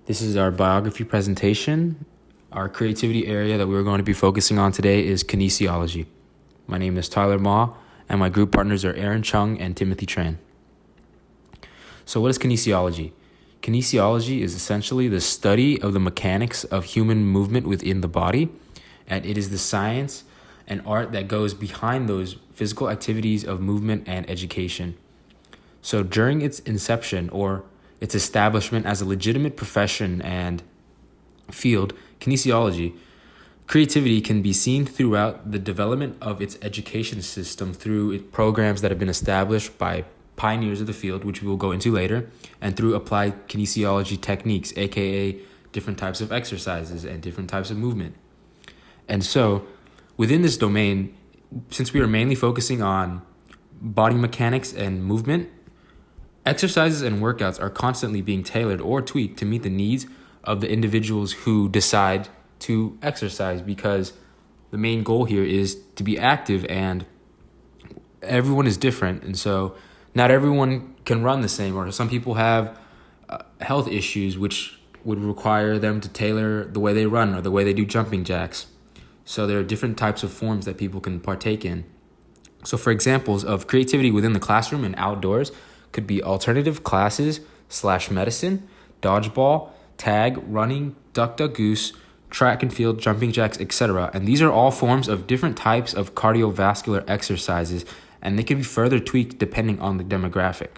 This is our biography presentation. Our creativity area that we're going to be focusing on today is kinesiology. My name is Tyler Ma, and my group partners are Aaron Chung and Timothy Tran. So what is kinesiology? Kinesiology is essentially the study of the mechanics of human movement within the body, and it is the science and art that goes behind those physical activities of movement and education. So during its inception or its establishment as a legitimate profession and field, kinesiology, creativity can be seen throughout the development of its education system through programs that have been established by pioneers of the field, which we will go into later, and through applied kinesiology techniques, aka different types of exercises and different types of movement. And so within this domain, since we are mainly focusing on body mechanics and movement, exercises and workouts are constantly being tailored or tweaked to meet the needs of the individuals who decide to exercise, because the main goal here is to be active, and everyone is different. And so not everyone can run the same, or some people have health issues which would require them to tailor the way they run or the way they do jumping jacks. So there are different types of forms that people can partake in. So for examples of creativity within the classroom and outdoors could be alternative classes / medicine, dodgeball, tag, running, duck goose, track and field, jumping jacks, etc. And these are all forms of different types of cardiovascular exercises, and they can be further tweaked depending on the demographic.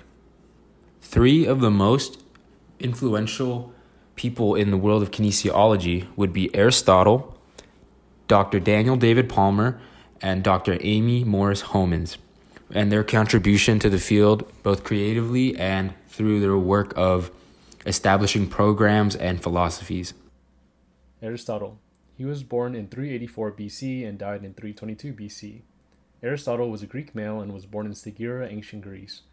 3 of the most influential people in the world of kinesiology would be Aristotle, Dr. Daniel David Palmer, and Dr. Amy Morris Homans, and their contribution to the field, both creatively and through their work of establishing programs and philosophies. Aristotle. He was born in 384 BC and died in 322 BC. Aristotle was a Greek male and was born in Stagira, ancient Greece,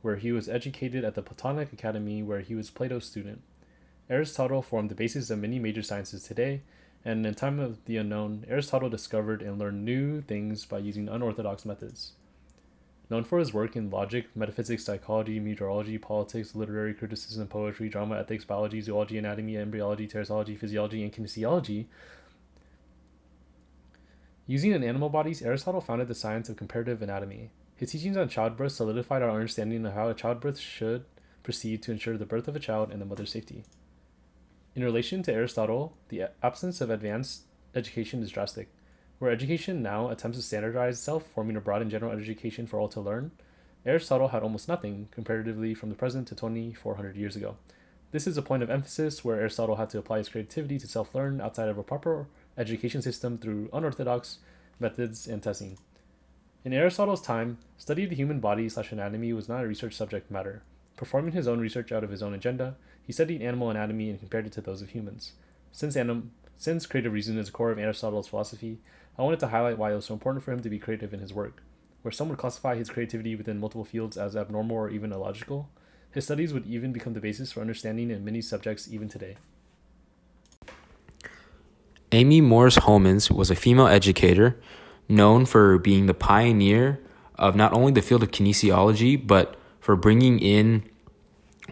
where he was educated at the Platonic Academy, where he was Plato's student. Aristotle formed the basis of many major sciences today, and in time of the unknown, Aristotle discovered and learned new things by using unorthodox methods. Known for his work in logic, metaphysics, psychology, meteorology, politics, literary criticism, poetry, drama, ethics, biology, zoology, anatomy, embryology, teratology, physiology, and kinesiology, using in animal bodies, Aristotle founded the science of comparative anatomy. His teachings on childbirth solidified our understanding of how a childbirth should proceed to ensure the birth of a child and the mother's safety. In relation to Aristotle, the absence of advanced education is drastic. Where education now attempts to standardize itself, forming a broad and general education for all to learn, Aristotle had almost nothing comparatively from the present to 2,400 years ago. This is a point of emphasis where Aristotle had to apply his creativity to self-learn outside of a proper education system through unorthodox methods and testing. In Aristotle's time, study of the human body / anatomy was not a research subject matter. Performing his own research out of his own agenda, he studied animal anatomy and compared it to those of humans. Since creative reason is the core of Aristotle's philosophy, I wanted to highlight why it was so important for him to be creative in his work. Where some would classify his creativity within multiple fields as abnormal or even illogical, his studies would even become the basis for understanding in many subjects even today. Amy Morris Homans was a female educator known for being the pioneer of not only the field of kinesiology, but for bringing in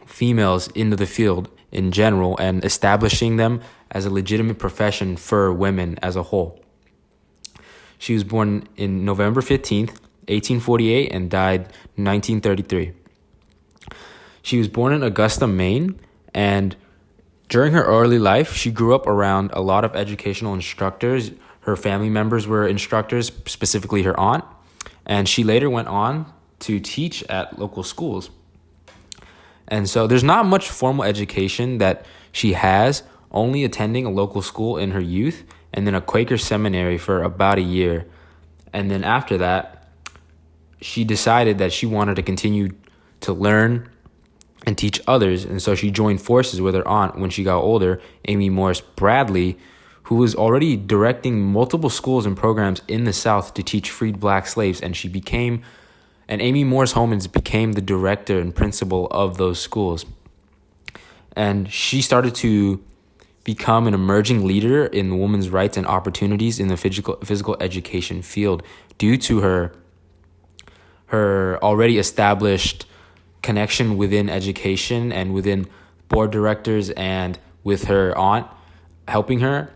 females into the field in general and establishing them as a legitimate profession for women as a whole. She was born in November 15th, 1848, and died in 1933. She was born in Augusta, Maine, and during her early life, she grew up around a lot of educational instructors. Her family members were instructors, specifically her aunt, and she later went on to teach at local schools. And so there's not much formal education that she has, only attending a local school in her youth and then a Quaker seminary for about a year. And then after that, she decided that she wanted to continue to learn and teach others. And so she joined forces with her aunt when she got older, Amy Morris Bradley, who was already directing multiple schools and programs in the South to teach freed black slaves. And Amy Morris Homans became the director and principal of those schools. And she started to become an emerging leader in women's rights and opportunities in the physical education field due to her already established connection within education and within board directors and with her aunt helping her,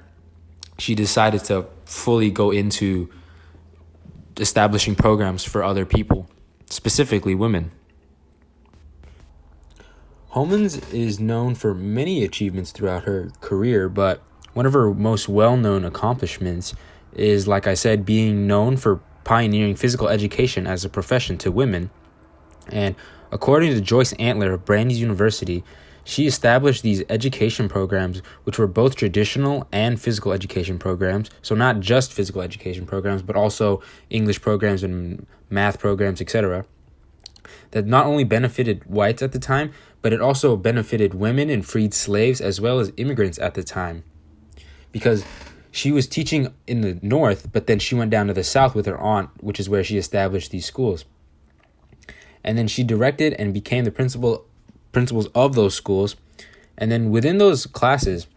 she decided to fully go into establishing programs for other people, specifically women. Homans is known for many achievements throughout her career, but one of her most well-known accomplishments is, like I said, being known for pioneering physical education as a profession to women. And according to Joyce Antler of Brandeis University, she established these education programs, which were both traditional and physical education programs. So not just physical education programs, but also English programs and math programs, etc., that not only benefited whites at the time, but it also benefited women and freed slaves as well as immigrants at the time. Because she was teaching in the north, but then she went down to the south with her aunt, which is where she established these schools. And then she directed and became the principals of those schools. And then within those classes,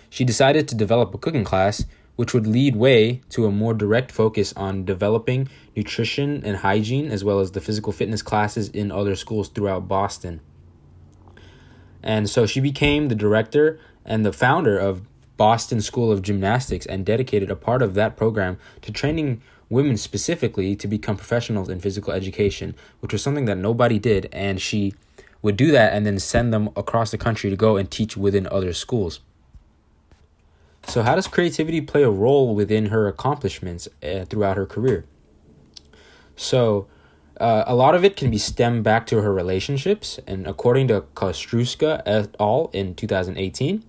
she decided to develop a cooking class, which would lead way to a more direct focus on developing nutrition and hygiene, as well as the physical fitness classes in other schools throughout Boston. And so she became the director and the founder of Boston School of Gymnastics and dedicated a part of that program to training women specifically to become professionals in physical education, which was something that nobody did. And she would do that and then send them across the country to go and teach within other schools. So how does creativity play a role within her accomplishments throughout her career? So a lot of it can be stemmed back to her relationships. And according to Kostruska et al. In 2018,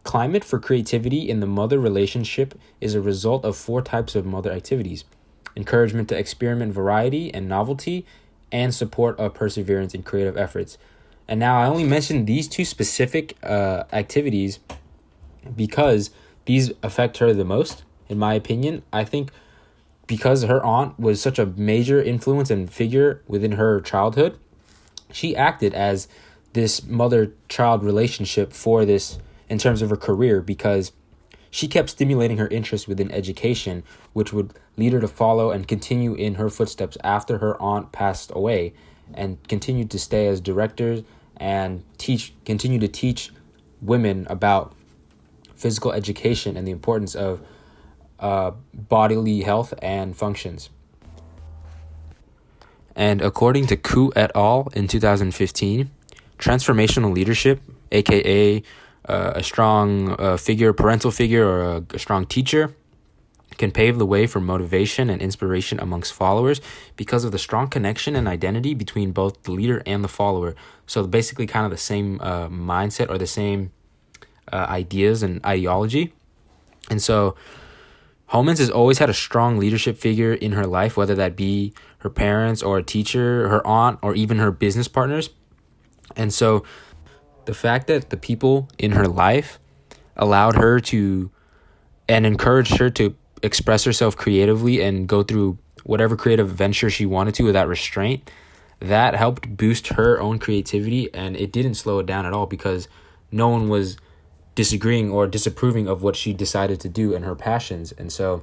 climate for creativity in the mother relationship is a result of 4 types of mother activities: encouragement to experiment variety and novelty, and support of perseverance in creative efforts. And now I only mentioned these 2 specific activities because these affect her the most, in my opinion. I think because her aunt was such a major influence and figure within her childhood, she acted as this mother-child relationship for this in terms of her career, because she kept stimulating her interest within education, which would lead her to follow and continue in her footsteps after her aunt passed away, and continued to stay as directors and continue to teach women about physical education and the importance of bodily health and functions. And according to Ku et al. In 2015, transformational leadership, aka a strong parental figure, or a strong teacher, can pave the way for motivation and inspiration amongst followers because of the strong connection and identity between both the leader and the follower. So basically kind of the same mindset or the same ideas and ideology. And so Homans has always had a strong leadership figure in her life, whether that be her parents or a teacher, her aunt, or even her business partners. And so the fact that the people in her life allowed her to and encouraged her to express herself creatively and go through whatever creative venture she wanted to without restraint, that helped boost her own creativity, and it didn't slow it down at all because no one was disagreeing or disapproving of what she decided to do and her passions. And so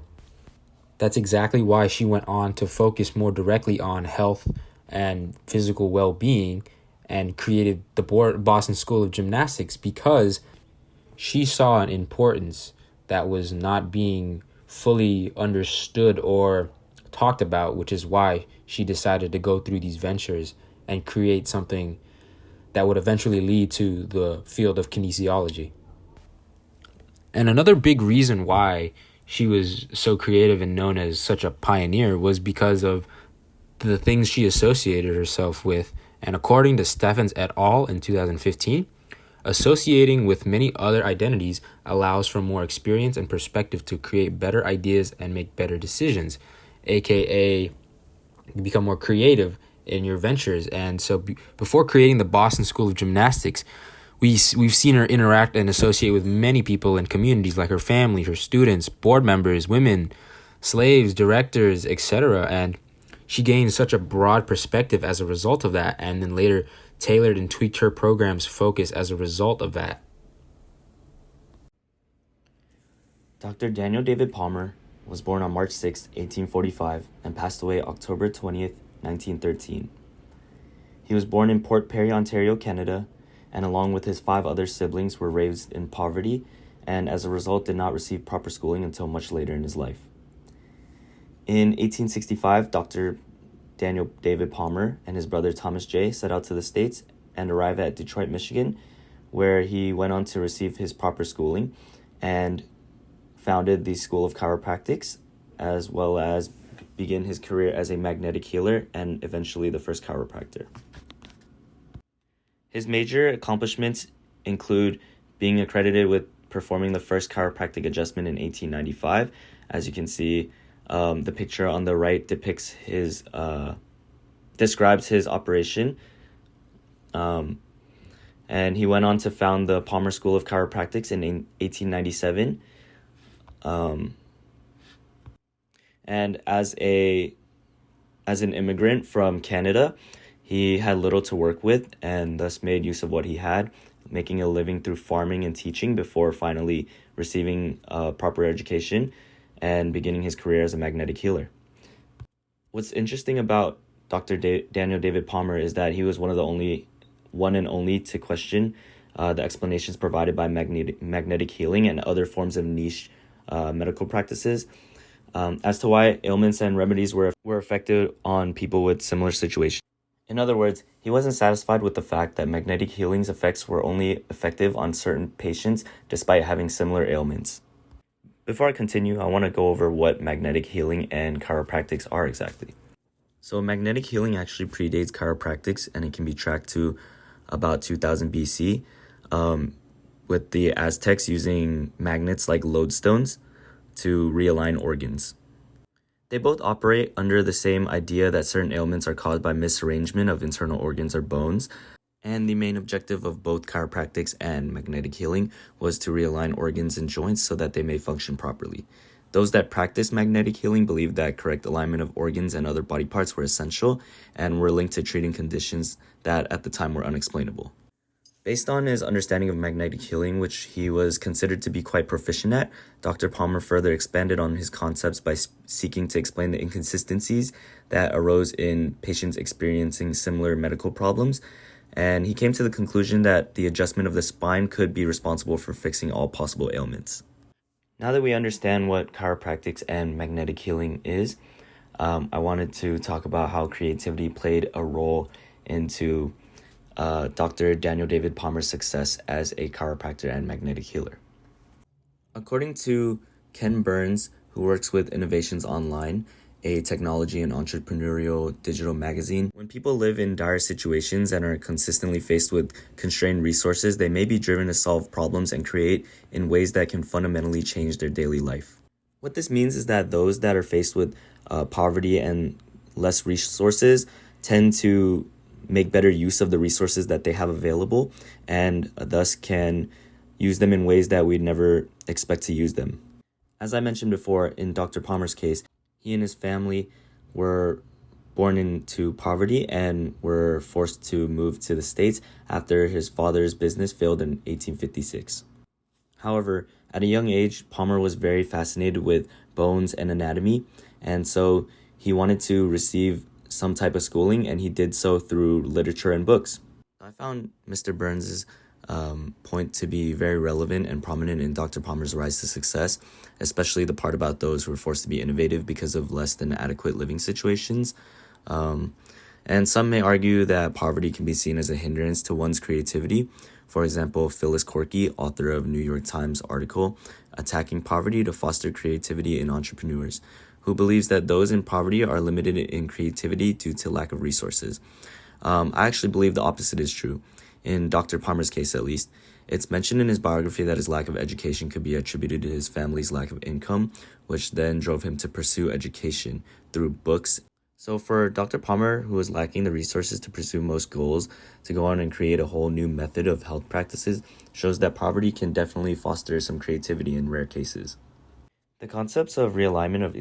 that's exactly why she went on to focus more directly on health and physical well-being and created the Boston School of Gymnastics, because she saw an importance that was not being fully understood or talked about, which is why she decided to go through these ventures and create something that would eventually lead to the field of kinesiology. And another big reason why she was so creative and known as such a pioneer was because of the things she associated herself with. And according to Steffens et al. In 2015, associating with many other identities allows for more experience and perspective to create better ideas and make better decisions, aka become more creative in your ventures. And so before creating the Boston School of Gymnastics, we've seen her interact and associate with many people in communities like her family, her students, board members, women, slaves, directors, etc. And she gained such a broad perspective as a result of that, and then later tailored and tweaked her program's focus as a result of that. Dr. Daniel David Palmer was born on March 6, 1845, and passed away October 20th, 1913. He was born in Port Perry, Ontario, Canada, and along with his 5 other siblings were raised in poverty, and as a result did not receive proper schooling until much later in his life. In 1865, Dr. Daniel David Palmer and his brother Thomas J. set out to the States and arrived at Detroit, Michigan, where he went on to receive his proper schooling and founded the School of Chiropractics, as well as begin his career as a magnetic healer and eventually the first chiropractor. His major accomplishments include being accredited with performing the first chiropractic adjustment in 1895. As you can see, the picture on the right depicts describes his operation. And he went on to found the Palmer School of Chiropractics in 1897. And as an immigrant from Canada, he had little to work with and thus made use of what he had, making a living through farming and teaching before finally receiving a proper education and beginning his career as a magnetic healer. What's interesting about Dr. Daniel David Palmer is that he was one and only to question the explanations provided by magnetic healing and other forms of niche medical practices as to why ailments and remedies were effective on people with similar situations. In other words, he wasn't satisfied with the fact that magnetic healing's effects were only effective on certain patients despite having similar ailments. Before I continue, I want to go over what magnetic healing and chiropractics are exactly. So magnetic healing actually predates chiropractics, and it can be tracked to about 2000 BC, with the Aztecs using magnets like lodestones to realign organs. They both operate under the same idea that certain ailments are caused by misarrangement of internal organs or bones, and the main objective of both chiropractics and magnetic healing was to realign organs and joints so that they may function properly. Those that practice magnetic healing believed that correct alignment of organs and other body parts were essential and were linked to treating conditions that at the time were unexplainable. Based on his understanding of magnetic healing, which he was considered to be quite proficient at, Dr. Palmer further expanded on his concepts by seeking to explain the inconsistencies that arose in patients experiencing similar medical problems, and he came to the conclusion that the adjustment of the spine could be responsible for fixing all possible ailments. Now that we understand what chiropractics and magnetic healing is, I wanted to talk about how creativity played a role into Dr. Daniel David Palmer's success as a chiropractor and magnetic healer. According to Ken Burns, who works with Innovations Online, a technology and entrepreneurial digital magazine, when people live in dire situations and are consistently faced with constrained resources, they may be driven to solve problems and create in ways that can fundamentally change their daily life. What this means is that those that are faced with poverty and less resources tend to make better use of the resources that they have available and thus can use them in ways that we'd never expect to use them. As I mentioned before, in Dr. Palmer's case, he and his family were born into poverty and were forced to move to the States after his father's business failed in 1856. However, at a young age, Palmer was very fascinated with bones and anatomy, and so he wanted to receive some type of schooling, and he did so through literature and books. I found Mr. Burns's point to be very relevant and prominent in Dr. Palmer's rise to success, especially the part about those who were forced to be innovative because of less than adequate living situations. And some may argue that poverty can be seen as a hindrance to one's creativity. For example, Phyllis Corky, author of New York Times article, Attacking Poverty to Foster Creativity in Entrepreneurs, who believes that those in poverty are limited in creativity due to lack of resources. I actually believe the opposite is true. In Dr. Palmer's case, at least, it's mentioned in his biography that his lack of education could be attributed to his family's lack of income, which then drove him to pursue education through books. So for Dr. Palmer, who was lacking the resources to pursue most goals, to go on and create a whole new method of health practices shows that poverty can definitely foster some creativity in rare cases. The concepts of realignment of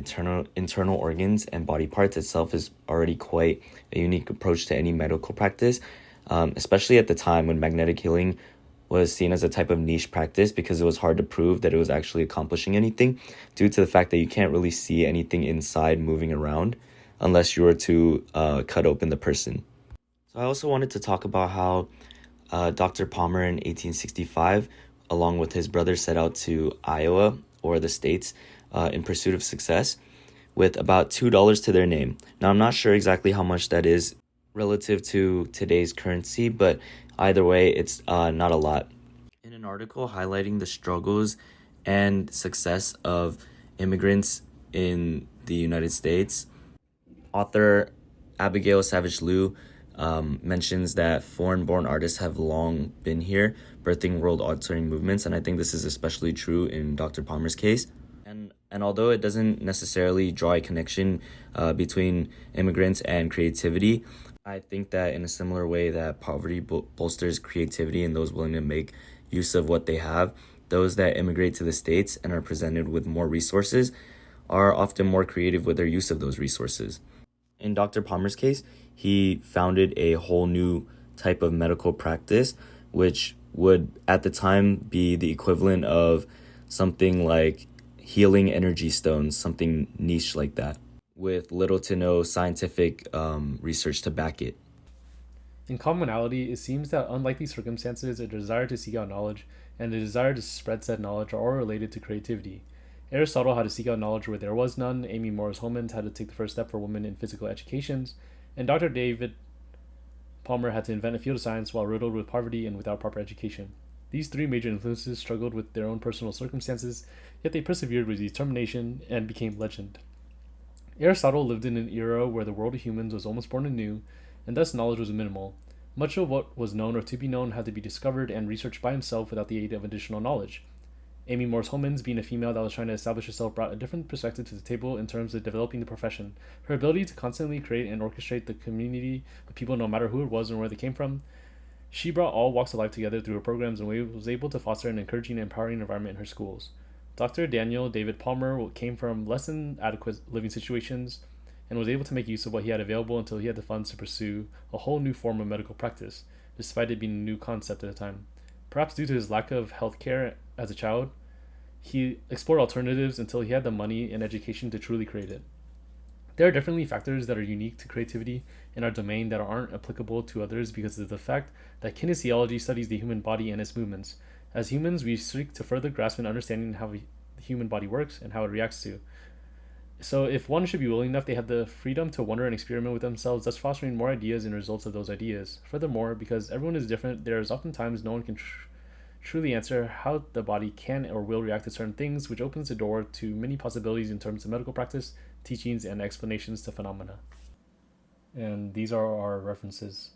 internal organs and body parts itself is already quite a unique approach to any medical practice, especially at the time when magnetic healing was seen as a type of niche practice because it was hard to prove that it was actually accomplishing anything due to the fact that you can't really see anything inside moving around unless you were to cut open the person. So I also wanted to talk about how Dr. Palmer in 1865, along with his brother, set out to Iowa, or the States, in pursuit of success, with about $2 to their name. Now, I'm not sure exactly how much that is relative to today's currency, but either way, it's not a lot. In an article highlighting the struggles and success of immigrants in the United States, author Abigail Savage Liu mentions that foreign-born artists have long been here, birthing world-altering movements, and I think this is especially true in Dr. Palmer's case. And although it doesn't necessarily draw a connection between immigrants and creativity, I think that in a similar way that poverty bolsters creativity in those willing to make use of what they have, those that immigrate to the States and are presented with more resources are often more creative with their use of those resources. In Dr. Palmer's case, he founded a whole new type of medical practice, which would at the time be the equivalent of something like healing energy stones, something niche like that, with little to no scientific research to back it. In commonality, it seems that unlikely circumstances, a desire to seek out knowledge, and a desire to spread said knowledge are all related to creativity. Aristotle had to seek out knowledge where there was none, Amy Morris Holman had to take the first step for women in physical educations, and Dr. David Palmer had to invent a field of science while riddled with poverty and without proper education. These three major influences struggled with their own personal circumstances, yet they persevered with determination and became legend. Aristotle lived in an era where the world of humans was almost born anew, and thus knowledge was minimal. Much of what was known or to be known had to be discovered and researched by himself without the aid of additional knowledge. Amy Morris Holman's, being a female that was trying to establish herself, brought a different perspective to the table in terms of developing the profession. Her ability to constantly create and orchestrate the community of people, no matter who it was and where they came from. She brought all walks of life together through her programs and was able to foster an encouraging and empowering environment in her schools. Dr. Daniel David Palmer came from less than adequate living situations and was able to make use of what he had available until he had the funds to pursue a whole new form of medical practice, despite it being a new concept at the time. Perhaps due to his lack of health care as a child, he explored alternatives until he had the money and education to truly create it. There are definitely factors that are unique to creativity in our domain that aren't applicable to others because of the fact that kinesiology studies the human body and its movements. As humans, we seek to further grasp and understanding how the human body works and how it reacts to. So if one should be willing enough, they have the freedom to wonder and experiment with themselves, thus fostering more ideas and results of those ideas. Furthermore, because everyone is different, there is oftentimes no one can truly answer how the body can or will react to certain things, which opens the door to many possibilities in terms of medical practice, teachings, and explanations to phenomena. And these are our references.